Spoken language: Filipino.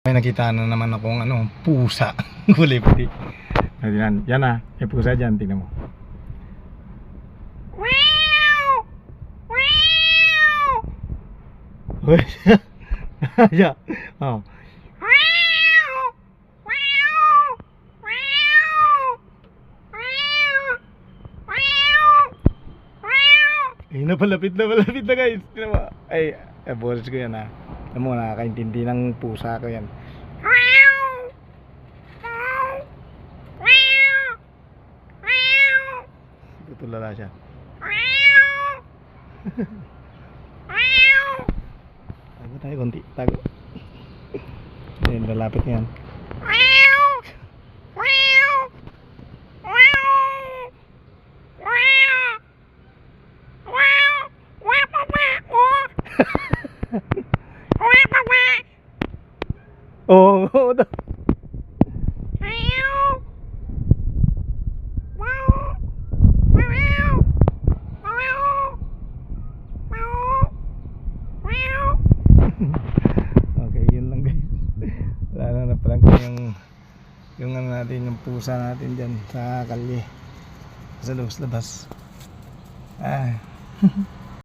May nakita na naman akong pusa. Kulay puti. Yan, yan ah. May pusa dyan, tingnan mo. Uy. Yeah. Oh. Ay, napalapit na guys. Tingnan mo. Ay, boris ko yan ah. Alam mo, nakakaintindi ng pusa ko yan. Tutulala siya. Tago tayo konti. Tago. Ayan, lalapit yan. Oo, oo daw. Okay, yun lang guys. Wala na prank yung natin, yung pusa natin dyan sa kalye, sa labas.